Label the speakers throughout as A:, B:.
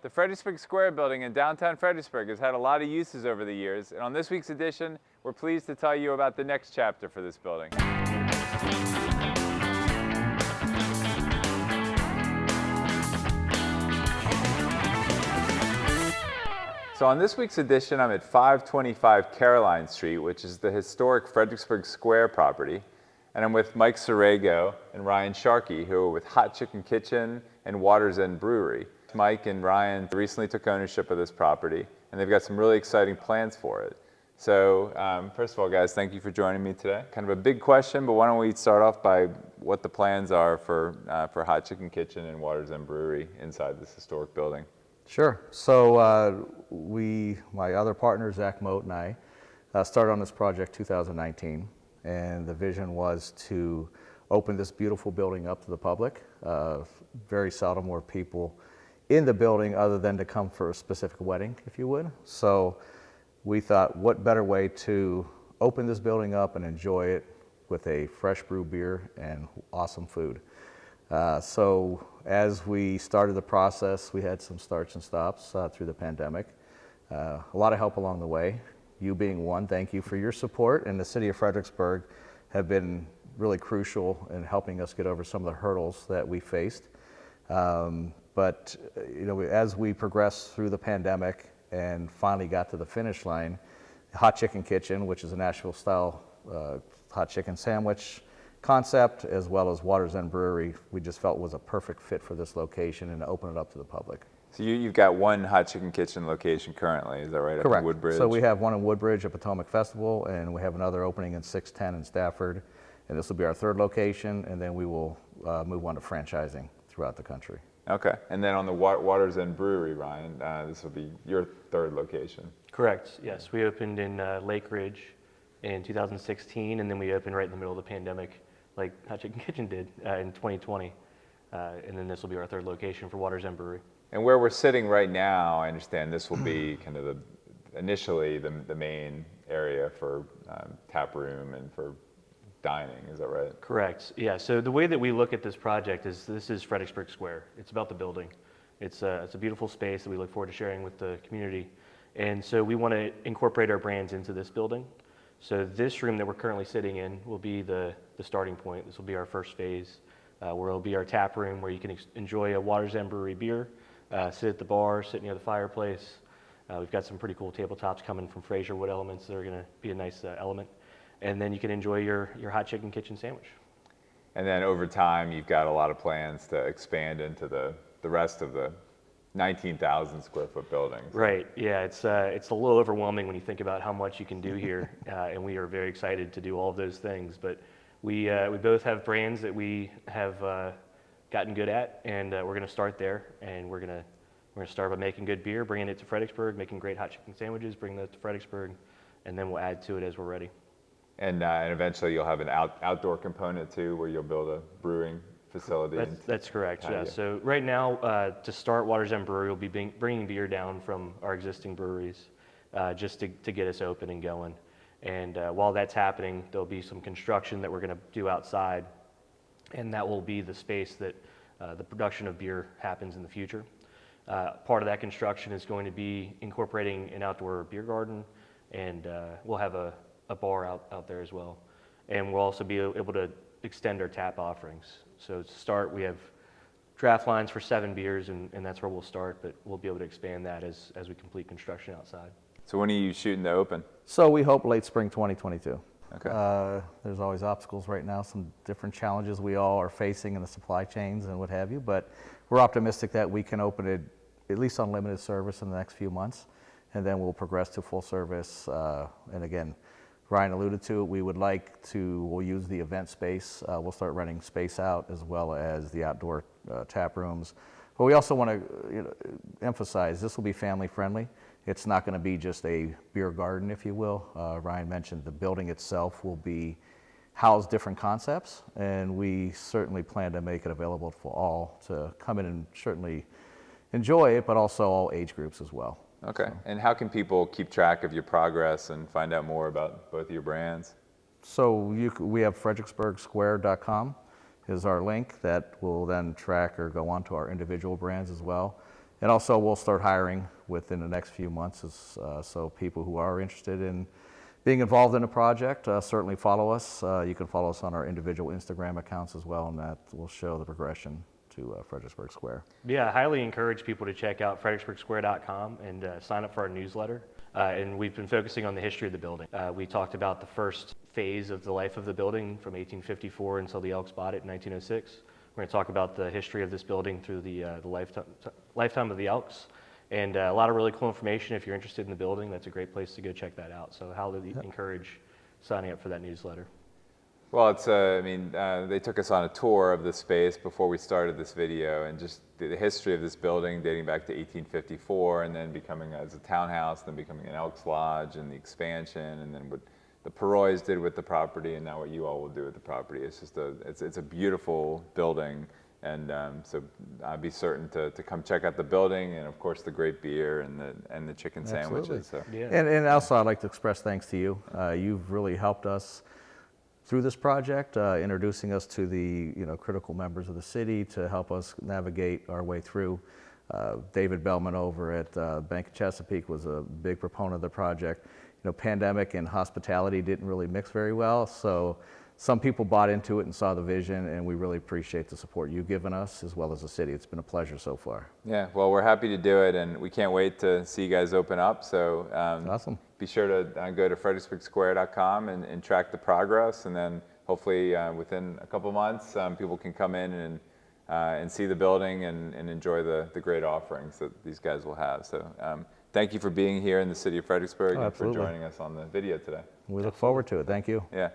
A: The Fredericksburg Square building in downtown Fredericksburg has had a lot of uses over the years, and on this week's edition, we're pleased to tell you about the next chapter for this building. So on this week's edition, I'm at 525 Caroline Street, which is the historic Fredericksburg Square property, and I'm with Mike Sorego and Ryan Sharkey, who are with Hot Chicken Kitchen and Waters End Brewery. Mike and Ryan recently took ownership of this property, and they've got some really exciting plans for it. So first of all, guys, thank you for joining me today. Kind of a big question, but why don't we start off by what the plans are for Hot Chicken Kitchen and Waters End Brewery inside this historic building?
B: Sure. So my other partner, Zach Moat, and I started on this project 2019, and the vision was to open this beautiful building up to the public. Very seldom were people in the building other than to come for a specific wedding, if you would. So we thought, what better way to open this building up and enjoy it with a fresh brew beer and awesome food. So as we started the process, we had some starts and stops through the pandemic. A lot of help along the way, you being one. Thank you for your support, and the city of Fredericksburg have been really crucial in helping us get over some of the hurdles that we faced. But as we progressed through the pandemic and finally got to the finish line, Hot Chicken Kitchen, which is a Nashville-style hot chicken sandwich concept, as well as Waters End Brewery, we just felt was a perfect fit for this location and to open it up to the public.
A: So you've got one Hot Chicken Kitchen location currently, is that right?
B: Correct.
A: Up in Woodbridge?
B: So we have one in Woodbridge at Potomac Festival, and we have another opening in 610 in Stafford, and this will be our third location, and then we will move on to franchising throughout the country.
A: Okay, and then on the Waters End Brewery, Ryan, this will be your third location.
C: Correct, yes. We opened in Lake Ridge in 2016, and then we opened right in the middle of the pandemic, like Hot Chicken Kitchen did in 2020. And then this will be our third location for Waters End Brewery.
A: And where we're sitting right now, I understand this will be kind of initially the main area for tap room and for dining, is that right?
C: Correct, yeah. So the way that we look at this project is this is Fredericksburg Square. It's about the building. It's a beautiful space that we look forward to sharing with the community. And so we want to incorporate our brands into this building. So this room that we're currently sitting in will be the starting point. This will be our first phase, where it'll be our tap room, where you can enjoy a Waters End Brewery beer, sit at the bar, sit near the fireplace. We've got some pretty cool tabletops coming from Fraser Wood Elements that are going to be a nice element. And then you can enjoy your Hot Chicken Kitchen sandwich.
A: And then over time, you've got a lot of plans to expand into the rest of the 19,000 square foot building.
C: Right, yeah, it's a little overwhelming when you think about how much you can do here, and we are very excited to do all of those things. But we both have brands that we have gotten good at, and we're going to start there, and we're going to start by making good beer, bringing it to Fredericksburg, making great hot chicken sandwiches, bringing that to Fredericksburg, and then we'll add to it as we're ready. And
A: eventually you'll have an outdoor component too, where you'll build a brewing facility.
C: That's correct, yeah. So right now, to start, Waters End Brewery will be bringing beer down from our existing breweries just to get us open and going. And while that's happening, there'll be some construction that we're going to do outside, and that will be the space that the production of beer happens in the future. Part of that construction is going to be incorporating an outdoor beer garden, and we'll have a bar out there as well. And we'll also be able to extend our tap offerings. So to start, we have draft lines for 7 beers, and that's where we'll start, but we'll be able to expand that as we complete construction outside.
A: So when are you shooting to open?
B: So we hope late spring 2022.
A: Okay.
B: There's always obstacles right now, some different challenges we all are facing in the supply chains and what have you, but we're optimistic that we can open it at least on limited service in the next few months, and then we'll progress to full service. And again, Ryan alluded to it, we'll use the event space. We'll start renting space out as well as the outdoor tap rooms. But we also want to emphasize this will be family friendly. It's not going to be just a beer garden, if you will. Ryan mentioned the building itself will house different concepts, and we certainly plan to make it available for all to come in and certainly enjoy it, but also all age groups as well.
A: Okay, and how can people keep track of your progress and find out more about both of your brands?
B: So we have fredericksburgsquare.com is our link that will then track or go onto our individual brands as well. And also, we'll start hiring within the next few months, so people who are interested in being involved in a project, certainly follow us. You can follow us on our individual Instagram accounts as well, and that will show the progression to Fredericksburg Square.
C: Yeah, I highly encourage people to check out fredericksburgsquare.com and sign up for our newsletter. And we've been focusing on the history of the building. We talked about the first phase of the life of the building from 1854 until the Elks bought it in 1906. We're going to talk about the history of this building through the lifetime of the Elks. And a lot of really cool information. If you're interested in the building, that's a great place to go check that out. So highly encourage signing up for that newsletter.
A: Well, it's, they took us on a tour of the space before we started this video, and just the history of this building dating back to 1854, and then becoming as a townhouse, then becoming an Elks Lodge, and the expansion, and then what the Perroys did with the property, and now what you all will do with the property. It's just it's a beautiful building, and so be certain to come check out the building, and of course the great beer and the chicken sandwiches. So.
C: Yeah.
B: And also, I'd like to express thanks to you. You've really helped us through this project, introducing us to the critical members of the city to help us navigate our way through. David Bellman over at Bank of Chesapeake was a big proponent of the project. Pandemic and hospitality didn't really mix very well, so some people bought into it and saw the vision, and we really appreciate the support you've given us as well as the city. It's been a pleasure so far.
A: Yeah, well, we're happy to do it, and we can't wait to see you guys open up. So
B: Awesome.
A: Be sure to go to fredericksburgsquare.com and track the progress, and then hopefully within a couple months, people can come in and see the building and enjoy the great offerings that these guys will have. So thank you for being here in the city of Fredericksburg and for
B: absolutely.
A: joining us on the video today.
B: We look forward to it. Thank you.
A: Yeah.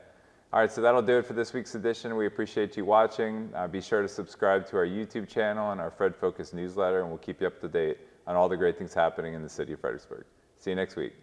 A: All right, so that'll do it for this week's edition. We appreciate you watching. Be sure to subscribe to our YouTube channel and our Fred Focus newsletter, and we'll keep you up to date on all the great things happening in the city of Fredericksburg. See you next week.